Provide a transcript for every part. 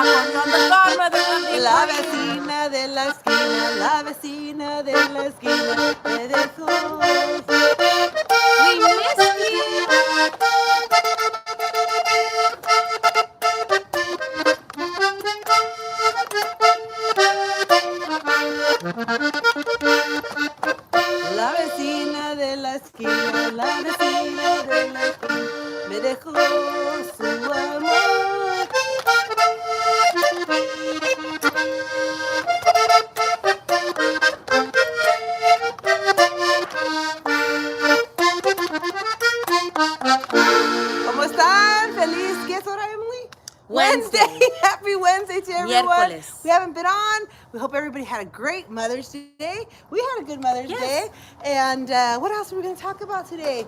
I'm the godmother of the La party. vecina de la esquina, la vecina de la esquina me dejó. We missed you. La vecina de la esquina, la vecina de la esquina me dejó su amor. ¿Cómo están? Feliz, ¿qué es hora, Emily? Wednesday. Happy Wednesday to everyone. Miércoles. We haven't been on. We hope everybody had a great Mother's Day. We had a good Mother's Yes. Day. And what else are we going to talk about today?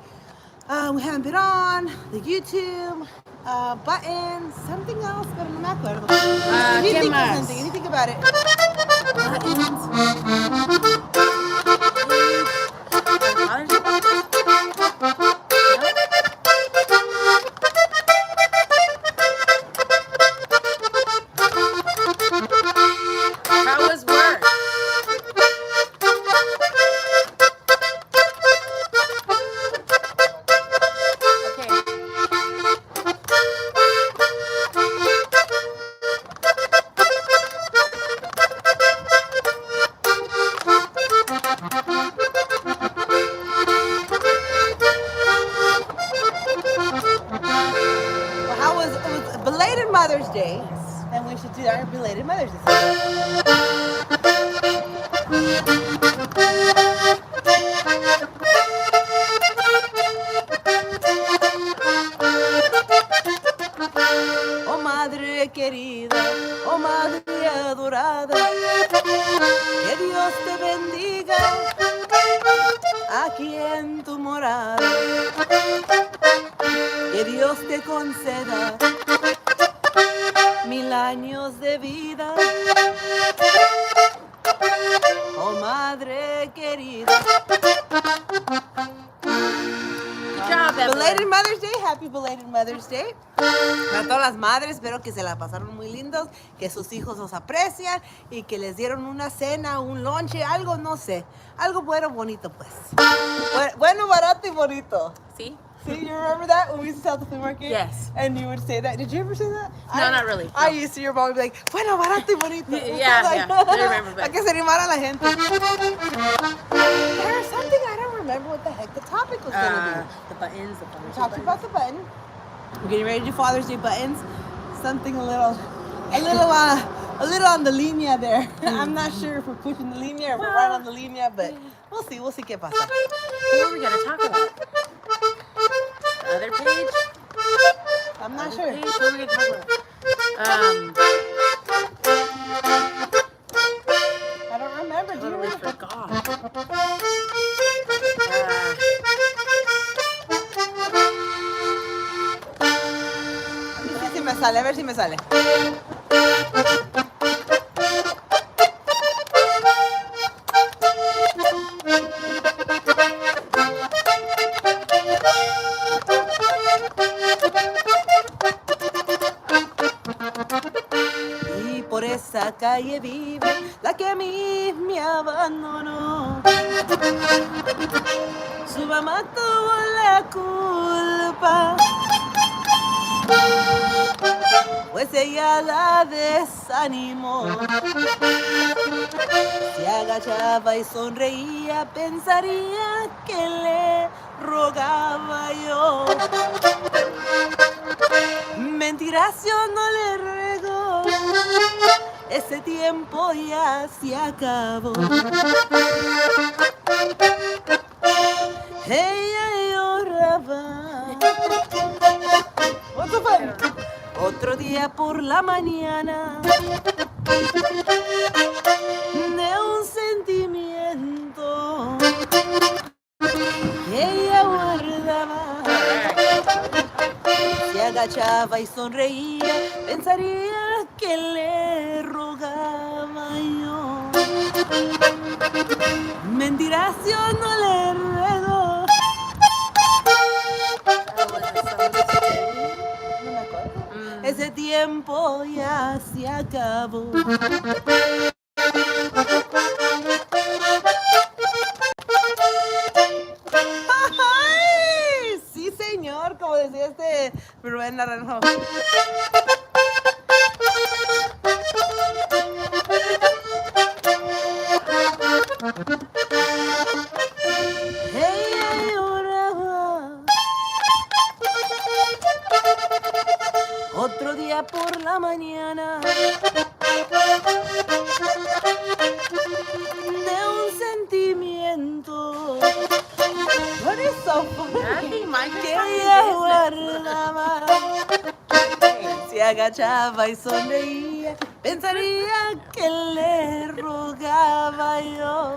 We haven't been on. The YouTube, buttons, something else, pero no me acuerdo. If you ¿qué think of más? something, you think about it. How was work? Okay. Well, how was it was belated Mother's Day, and we should do our belated Mother's Day. Oh madre querida, oh madre adorada, que Dios te bendiga aquí en tu morada, que Dios te conceda 1000 años de vida. Oh madre querida. Good job, Evelyn. Belated Mother's Day, happy belated Mother's Day. Para todas las madres, espero que se la pasaron muy lindos, que sus hijos los aprecian y que les dieron una cena, un lonche, algo, no sé, algo bueno, bonito pues. Bueno, barato y bonito. See? See, you remember that when we used to sell at the flea market? Yes. And you would say that. Did you ever say that? No, not really. I No. used to. Your mom would be like, bueno, barato y bonito. Yeah, Like, yeah. I remember that. Para que se animara la gente. There's something I don't remember what the heck the topic was going to be. The buttons, the buttons. Talked about the button. We're getting ready to do Father's Day buttons. Something a little on the linea there. I'm not sure if we're pushing the linea or if we're right on the linea, but we'll see. We'll see qué pasa. What are we going to talk about? The other page? I'm not Other sure. page? What are we going to talk about? I don't remember. Do you Totally remember? forgot. Si me sale, a ver si me sale. Y por esa calle vive la que a mí me abandonó. Su mamá tuvo la culpa, pues ella la desanimó. Se agachaba y sonreía, pensaría que le rogaba yo. Mentiras, yo no le ruego, ese tiempo ya se acabó. Ella lloraba. What's fun? Otro día por la mañana de un sentimiento que ella guardaba. Se agachaba y sonreía, pensaría que le rogaba yo. Mentiras, yo no le ruego. No me acuerdo. Ese tiempo ya se acabó. ¡Ay! Sí, señor, como decía Rubén Naranjo. Hey, ahora va. Otro día por la mañana de un sentimiento. What is so funny? Nothing, Mike. Que It's ella not guardaba. Se agachaba y sonreía, pensaría que le rogaba yo.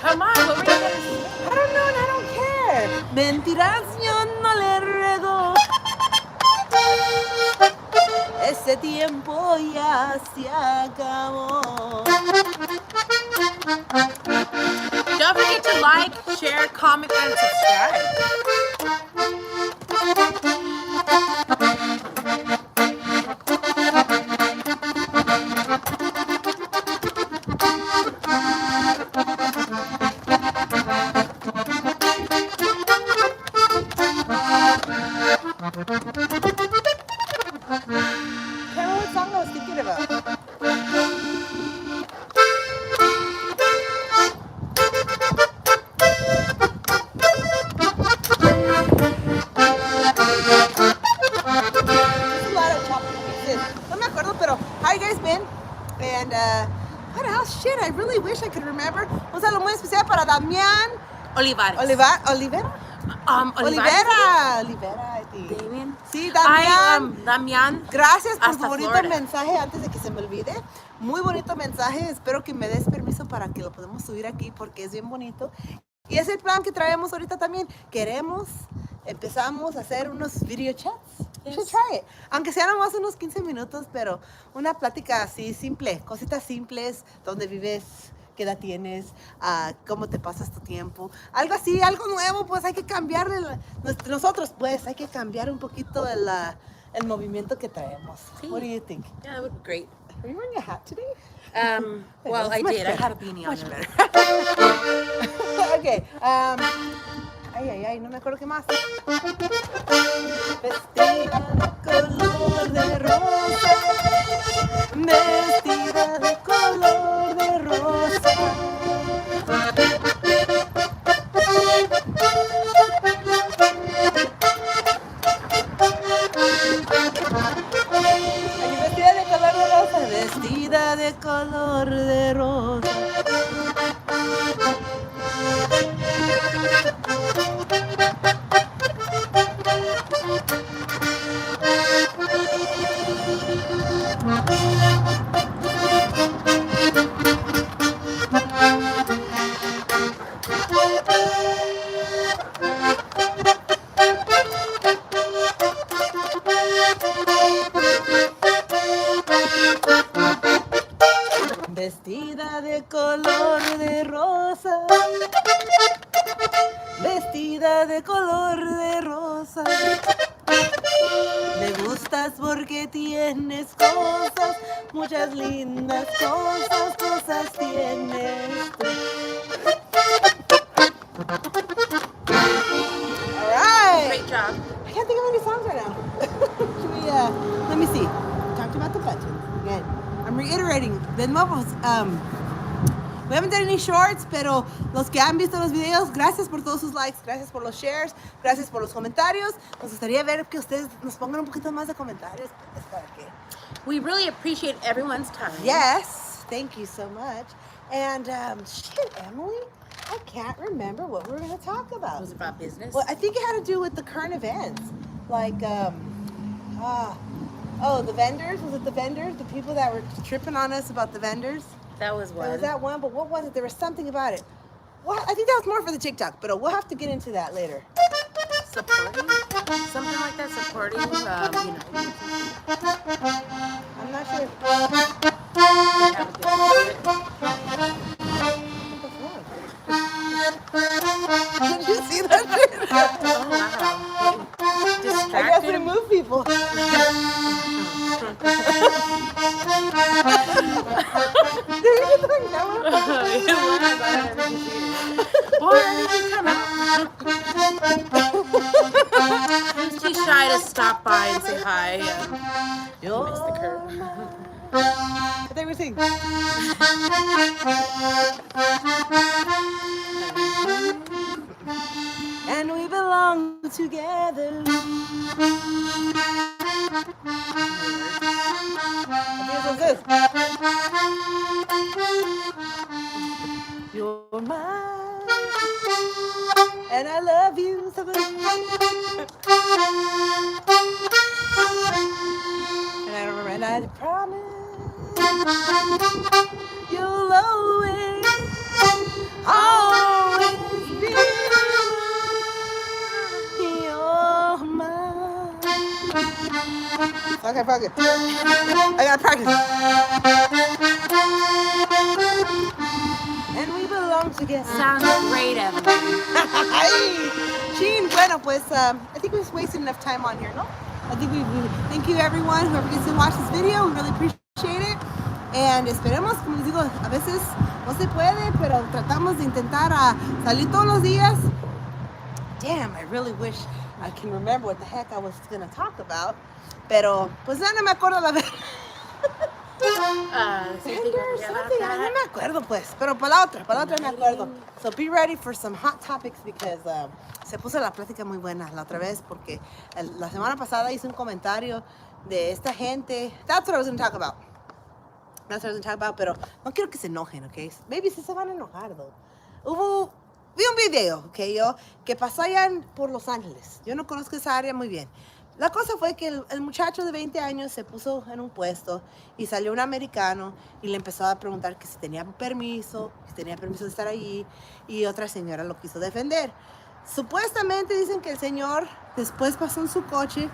Come on, what were you gonna say? I don't know and I don't care. Mentiras yo no le ruego. Ese tiempo ya se acabó. Don't forget to like, share, comment, and subscribe. Can't remember what song I was thinking about. There's a lot of chopped pieces. No me acuerdo, pero how you guys been? And what else? Shit, I really wish I could remember. Un saludo muy especial para Damián Olivares. Olivera. Olivera. Olivera, I think. Damien. Sí, Ay, Damián. Damián. Gracias por Hasta tu bonito Florida. mensaje antes de que se me olvide. Muy bonito mensaje. Espero que me des permiso para que lo podamos subir aquí porque es bien bonito. Y es el plan que traemos ahorita también. Empezamos a hacer unos video chats. You should Yes. try it. Aunque sean nomás unos 15 minutos, pero una plática así simple, cositas simples, dónde vives, qué edad tienes, cómo te pasas tu tiempo. Algo así, algo nuevo, pues hay que cambiarle. Nosotros, pues, hay que cambiar un poquito el movimiento que traemos. Sí. What do you think? Yeah, that would be great. Are you wearing a hat today? Well, That's I much did. I better. had a beanie on. Much earlier. better. Okay. Ay, no me acuerdo qué más. Vestida de color de rosa. Vestida de color de rosa. Ay, vestida de color de rosa. Vestida de color de rosa. Vestida de color de rosa. Vestida de color de rosa. Me gustas porque tienes cosas, muchas lindas cosas tienes tú. All right. Great job. I can't think of any songs right now. Should we, let me see. Talked about the budget again. I'm reiterating. De nuevo, we haven't done any shorts, pero los que han visto los videos, gracias por todos sus likes, gracias por los shares, gracias por los comentarios. Nos gustaría ver que ustedes nos pongan un poquito más de comentarios. Pues, para que... We really appreciate everyone's time. Yes, thank you so much. And shit, Emily, I can't remember what we were going to talk about. Was it about business? Well, I think it had to do with the current events. Like, the vendors. Was it the vendors? The people that were tripping on us about the vendors? That was There one. was that one, but what was it? There was something about it. What? I think that was more for the TikTok, but we'll have to get into that later. Supporting? Something like that. Supporting, I'm not sure. Did you see that shit? Oh, wow. I guess Distracted. remove people. Did we get that camera? Boy, I didn't come out. He was too shy to stop by and say hi. You're missed the curve. I think we're singing. And we belong together. This is You're mine, and I love you so much. And I remember, and I promise you'll always be you're mine. Okay, fuck it. I gotta practice. And we belong together. Sounds great, Evan. Gene, bueno, pues, I think we've wasted enough time on here, no? I think we thank you everyone, whoever gets to watch this video, we really appreciate it. And esperemos, como les digo, a veces no se puede, pero tratamos de intentar salir todos los días. Damn, I really wish I can remember what the heck I was gonna talk about. Pero, pues ya no me acuerdo la verdad. No me acuerdo pues, pero para la otra me acuerdo. So be ready for some hot topics because se puso la plática muy buena la otra vez porque la semana pasada hice un comentario de esta gente. That's what I was going to talk about. That's what I was going to talk about, pero no quiero que se enojen, okay? Maybe sí se van a enojar, though. Vi un video, okay, que pasó allá por Los Ángeles. Yo no conozco esa área muy bien. La cosa fue que el muchacho de 20 años se puso en un puesto y salió un americano y le empezó a preguntar que si tenía permiso, de estar allí, y otra señora lo quiso defender. Supuestamente dicen que el señor después pasó en su coche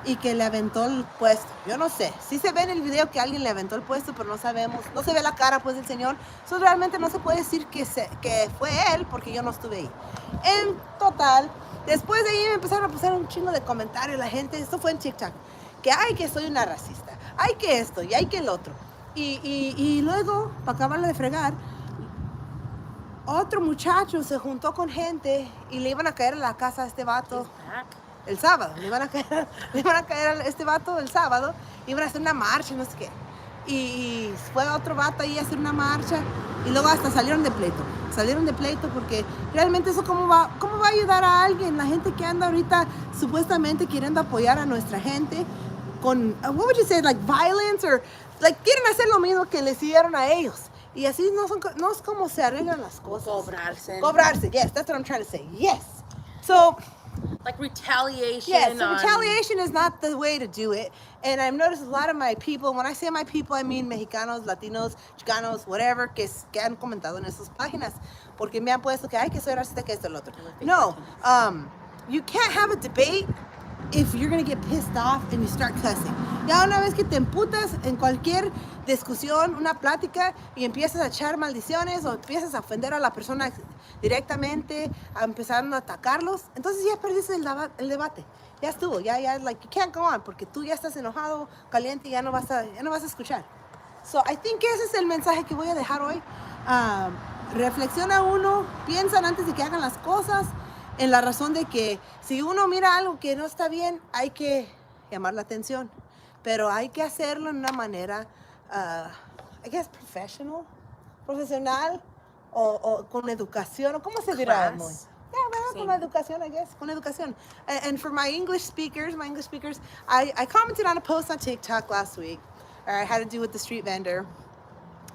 y que le aventó el puesto. Yo no sé. Sí se ve en el video que alguien le aventó el puesto, pero no sabemos. No se ve la cara pues del señor. Eso realmente no se puede decir que fue él porque yo no estuve ahí. En total, después de ahí me empezaron a pasar un chingo de comentarios la gente. Esto fue en TikTok. Que ay, que soy una racista. Ay, que esto y ay, que el otro. Y luego, para acabarle de fregar, otro muchacho se juntó con gente y le iban a caer a la casa a este vato. El sábado, le iban a caer a este vato el sábado, iban a hacer una marcha, no sé qué. Y fue otro vato ahí a hacer una marcha y luego hasta salieron de pleito porque realmente eso cómo va a ayudar a alguien, la gente que anda ahorita supuestamente queriendo apoyar a nuestra gente con, what would you say, like violence or like quieren hacer lo mismo que les hicieron a ellos. Y así no es como se arreglan las cosas. Cobrarse, yes, that's what I'm trying to say, yes. So, like retaliation. Yes, retaliation is not the way to do it. And I've noticed a lot of my people, when I say my people, I mean Mexicanos, Latinos, Chicanos, whatever, que han comentado en esas páginas. Porque me han puesto que, ay, que soy racista, que esto, el otro. No, you can't have a debate if you're going to get pissed off and you start cussing. Ya una vez que te emputas en cualquier discusión, una plática, y empiezas a echar maldiciones o empiezas a ofender a la persona directamente, a empezar a atacarlos, entonces ya perdiste el debate. Ya estuvo, ya, like, you can't go on, porque tú ya estás enojado, caliente, y ya no vas a escuchar. So, I think ese es el mensaje que voy a dejar hoy. Reflexiona uno, piensan antes de que hagan las cosas, en la razón de que si uno mira algo que no está bien, hay que llamar la atención, pero hay que hacerlo en una manera, I guess, profesional, o con educación, o cómo se dirá. Yeah, ¿verdad? Con la educación, I guess, con educación. And for my English speakers, I commented on a post on TikTok last week. I had to do with the street vendor.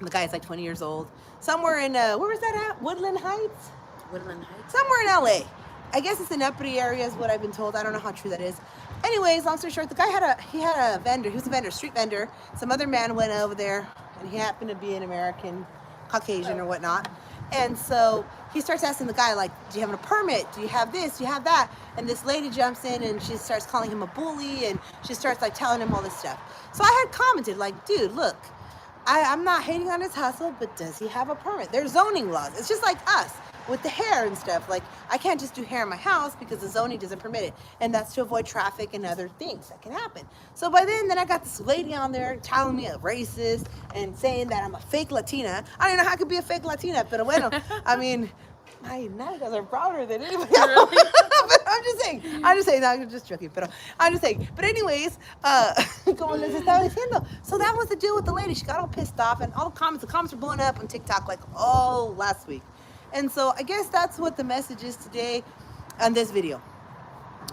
The guy is like 20 years old. Somewhere in, where was that at? Woodland Heights? Somewhere in LA. I guess it's an uppity area is what I've been told. I don't know how true that is. Anyways, long story short, the guy had a vendor. He was a vendor, street vendor. Some other man went over there, and he happened to be an American, Caucasian or whatnot. And so he starts asking the guy, like, do you have a permit? Do you have this? Do you have that? And this lady jumps in, and she starts calling him a bully, and she starts, like, telling him all this stuff. So I had commented, like, dude, look, I'm not hating on his hustle, but does he have a permit? There's zoning laws. It's just like us. with the hair and stuff. Like, I can't just do hair in my house because the zoning doesn't permit it. And that's to avoid traffic and other things that can happen. So by then I got this lady on there telling me a racist and saying that I'm a fake Latina. I don't even know how I could be a fake Latina, pero bueno, I mean, my nalgas are browner than anybody else. Really? But I'm just saying, no, I'm just joking, pero I'm just saying. But anyways, como les estaba diciendo, so that was the deal with the lady. She got all pissed off, and all the comments were blowing up on TikTok like all last week. And so I guess that's what the message is today on this video.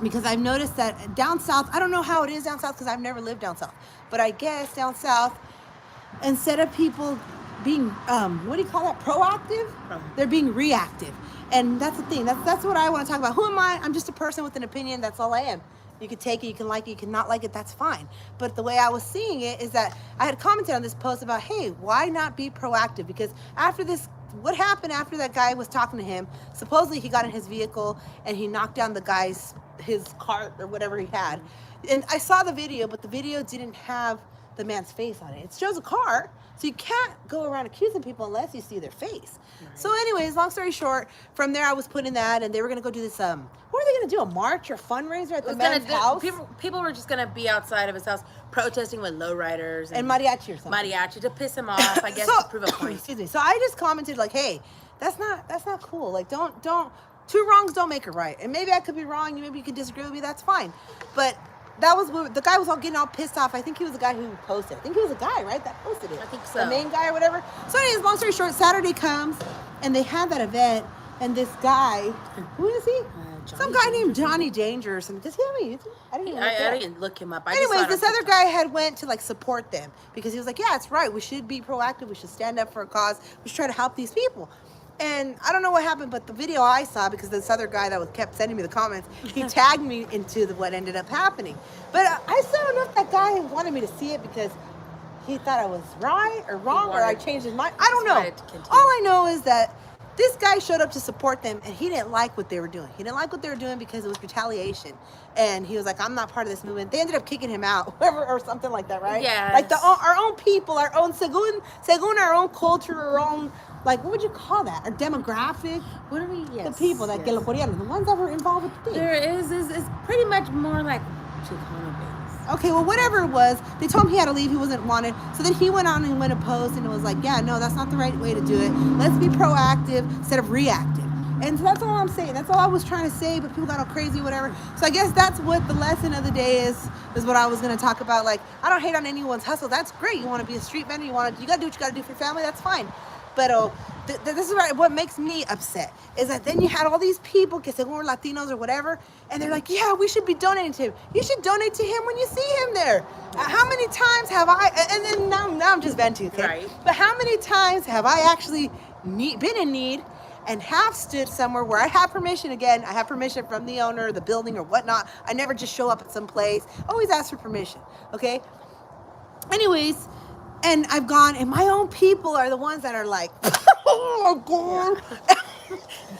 Because I've noticed that down south, I don't know how it is down south because I've never lived down south, but I guess down south, instead of people being what do you call that, proactive, they're being reactive. And that's the thing, that's what I want to talk about. Who am I? I'm just a person with an opinion. That's all I am. You can take it, you can like it, you can not like it, that's fine. But the way I was seeing it is that I had commented on this post about, hey, why not be proactive? Because after this, what happened after that guy was talking to him, supposedly he got in his vehicle and he knocked down his cart or whatever he had. And I saw the video, but the video didn't have the man's face on it. It shows a car, so you can't go around accusing people unless you see their face. Right. So anyways, long story short, from there I was putting that, and they were gonna go do this, what were they gonna do, a march or fundraiser at the man's house? People were just gonna be outside of his house protesting with lowriders and mariachi or something. Mariachi to piss him off, I guess, to prove a point. Excuse me. So I just commented like, hey, that's not cool. Like, don't, two wrongs don't make a right. And maybe I could be wrong, maybe you could disagree with me, that's fine. But that was the guy was all getting all pissed off. I think he was the guy who posted. I think he was the guy, right, that posted it. I think so. The main guy or whatever. So anyways, long story short, Saturday comes and they had that event, and this guy, who is he? Some guy named Johnny Danger or something. Does he have a YouTube? I didn't look him up. Anyways, this other guy had went to like support them because he was like, yeah, it's right. We should be proactive. We should stand up for a cause. We should try to help these people. And I don't know what happened, but the video I saw, because this other guy that kept sending me the comments, he tagged me into what ended up happening. But I still don't know if that guy wanted me to see it because he thought I was right or wrong, or I changed his mind. I don't know. All I know is that this guy showed up to support them, and he didn't like what they were doing. He didn't like what they were doing because it was retaliation. And he was like, I'm not part of this movement. They ended up kicking him out, or something like that, right? Yeah. Like our own people, our own, según our own culture, our own, like, what would you call that? Our demographic? What are we? Yes. The people that que lo querían, the ones that were involved with the thing. There is pretty much more like Chicano-based. Okay, well, whatever it was, they told him he had to leave. He wasn't wanted. So then he went on and went and posed and it was like, yeah, no, that's not the right way to do it. Let's be proactive instead of reactive. And so that's all I'm saying. That's all I was trying to say, but people got all crazy, whatever. So I guess that's what the lesson of the day is what I was going to talk about. Like, I don't hate on anyone's hustle. That's great. You want to be a street vendor. You got to do what you got to do for your family. That's fine. But this is what makes me upset is that then you had all these people que según were Latinos or whatever, and they're like, yeah, we should be donating to him. You should donate to him when you see him there. How many times have I, and then now I'm just venting, okay? Right. But how many times have I actually been in need and have stood somewhere where I have permission, again, I have permission from the owner, the building or whatnot. I never just show up at some place. Always ask for permission, okay? Anyways, and I've gone, and my own people are the ones that are like, oh my God.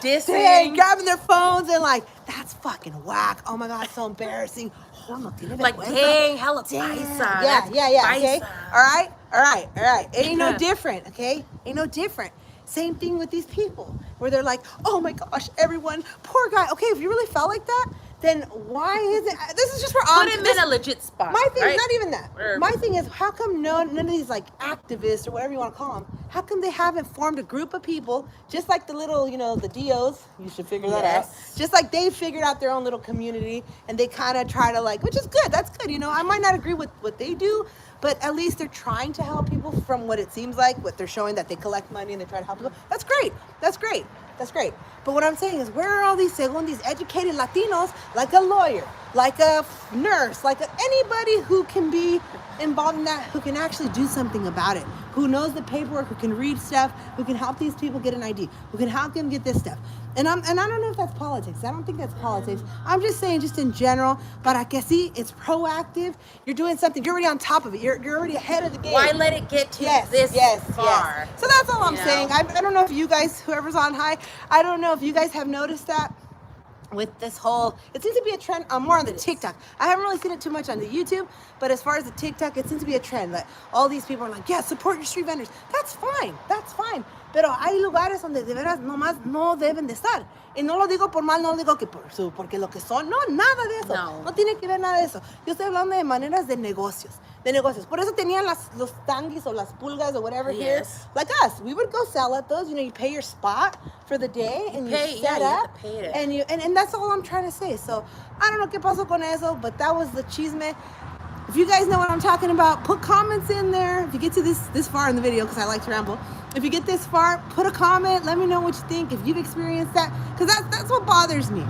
Dissing. Grabbing their phones and like, that's fucking whack. Oh my God, it's so embarrassing. Like, dang, hella paisa. Yeah, okay? All right. It ain't no different, okay? Ain't no different. Same thing with these people where they're like, oh my gosh, everyone, poor guy. Okay, if you really felt like that, then why is it? This is just for put him in a legit spot. My thing right? is not even that. My thing is, how come none of these like activists or whatever you want to call them, how come they haven't formed a group of people just like the little, the DOs? You should figure that out. Just like they figured out their own little community and they kind of try to like, which is good. That's good. I might not agree with what they do, but at least they're trying to help people from what it seems like, what they're showing that they collect money and they try to help people. That's great. But what I'm saying is, where are all these, según these educated Latinos, like a lawyer, like a nurse, like anybody who can be involved in that, who can actually do something about it, who knows the paperwork, who can read stuff, who can help these people get an ID, who can help them get this stuff. And I don't know if that's politics. I don't think that's politics. I'm just saying, just in general, para que sí, it's proactive. You're doing something. You're already on top of it. You're already ahead of the game. Why let it get to this far? So that's all I'm saying. I don't know if you guys, whoever's on high, I don't know if you guys have noticed that. with this whole, it seems to be a trend more on the TikTok. I haven't really seen it too much on the YouTube, but as far as the TikTok, it seems to be a trend. Like all these people are like, yeah, support your street vendors. That's fine, that's fine. Pero hay lugares donde de veras nomás no deben de estar. Y no lo digo por mal, no lo digo que porque lo que son, no, nada de eso. No. No tiene que ver nada de eso. Yo estoy hablando de maneras de negocios. De negocios. Por eso tenían los tanguis o las pulgas or whatever here. Yes. Like us, we would go sell at those. You know, you pay your spot for the day and you Pay, set yeah, you up. have to pay it. And that's all I'm trying to say. So I don't know qué pasó con eso, but that was the chisme. If you guys know what I'm talking about, put comments in there. If you get to this far in the video, because I like to ramble. If you get this far, put a comment. Let me know what you think. If you've experienced that, because that's what bothers me.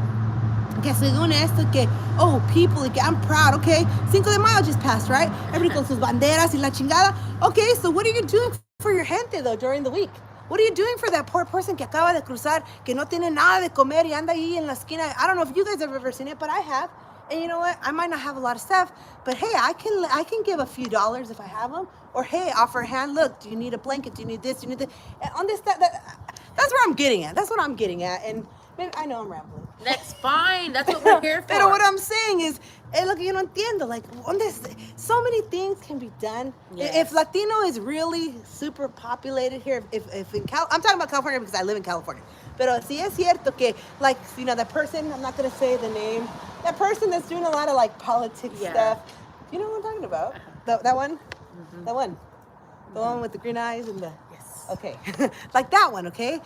Que según esto, que, oh, people, que I'm proud, okay? Cinco de Mayo just passed, right? Everybody con sus banderas y la chingada. Okay, so what are you doing for your gente, though, during the week? What are you doing for that poor person que acaba de cruzar, que no tiene nada de comer y anda ahí en la esquina? I don't know if you guys have ever seen it, but I have. And you know what? I might not have a lot of stuff, but hey, I can give a few dollars if I have them. Or hey, offer a hand. Look, do you need a blanket? Do you need this? Do you need that? And on this, that's where I'm getting at. That's what I'm getting at. And maybe, I know I'm rambling. That's fine. That's what we're here for. Pero what I'm saying is, look, yo no entiendo. Like, so many things can be done. Yes. If Latino is really super populated here, if in I'm talking about California because I live in California. Pero si es cierto que, like, you know, that person, I'm not going to say the name, that person that's doing a lot of, like, politics stuff. You know what I'm talking about? That one? Mm-hmm. That one? The one with the green eyes and the... Yes. Okay. Like that one, okay?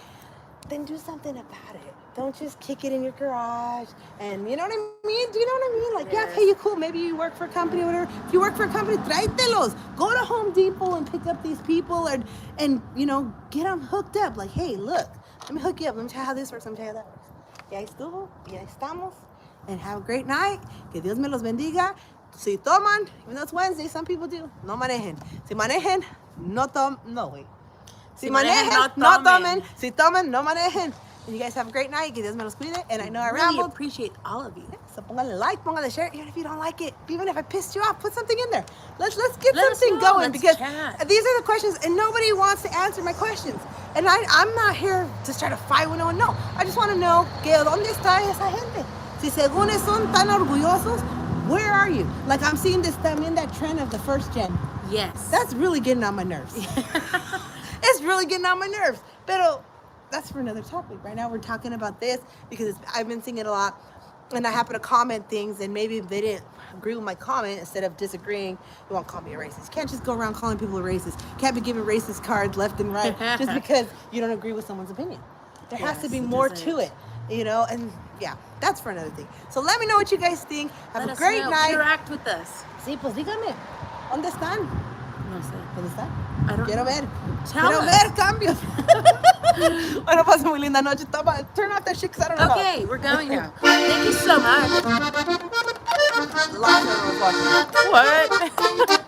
Then do something about it. Don't just kick it in your garage. And you know what I mean? Do you know what I mean? Like, yeah, okay, you cool. Maybe you work for a company or whatever. If you work for a company, tráetelos. Go to Home Depot and pick up these people and you know, get them hooked up. Like, hey, look, let me hook you up. Let me tell you how this works. Let me tell you how that works. Y ahí estuvo. Y ahí estamos. And have a great night. Que Dios me los bendiga. Si toman, even though it's Wednesday, some people do. No manejen. Si manejen, no wait. Si manejen, no tomen. Si tomen, no manejen. And you guys have a great night. Que Dios me los cuide. And I know I really rambled. appreciate all of you. So póngale like, póngale share. Even if you don't like it, even if I pissed you off, put something in there. Let's get Let us something know. going Let's because chat. these are the questions and nobody wants to answer my questions. And I'm not here to try to fight with no one. No, I just want to know que dónde está esa gente. Si según son tan orgullosos, where are you? Like I'm seeing también that trend of the first gen. Yes. That's really getting on my nerves. It's really getting on my nerves. Pero that's for another topic. Right now we're talking about this because I've been seeing it a lot. And I happen to comment things and maybe they didn't agree with my comment. Instead of disagreeing, you won't call me a racist. You can't just go around calling people a racist. You can't be giving racist cards left and right just because you don't agree with someone's opinion. There has to be more to it, you know? And yeah, that's for another thing. So let me know what you guys think. Have Let a us great know. night. Interact with us. Sí, pues díganme. ¿Dónde están? No sé. ¿Dónde están? I don't Quiero know. ver. Tell Quiero us. ver cambios. Bueno, pasen muy linda noche. Turn off that shit because I don't know. Okay, we're going now. Thank you so much. Lots of everyone's watching. What?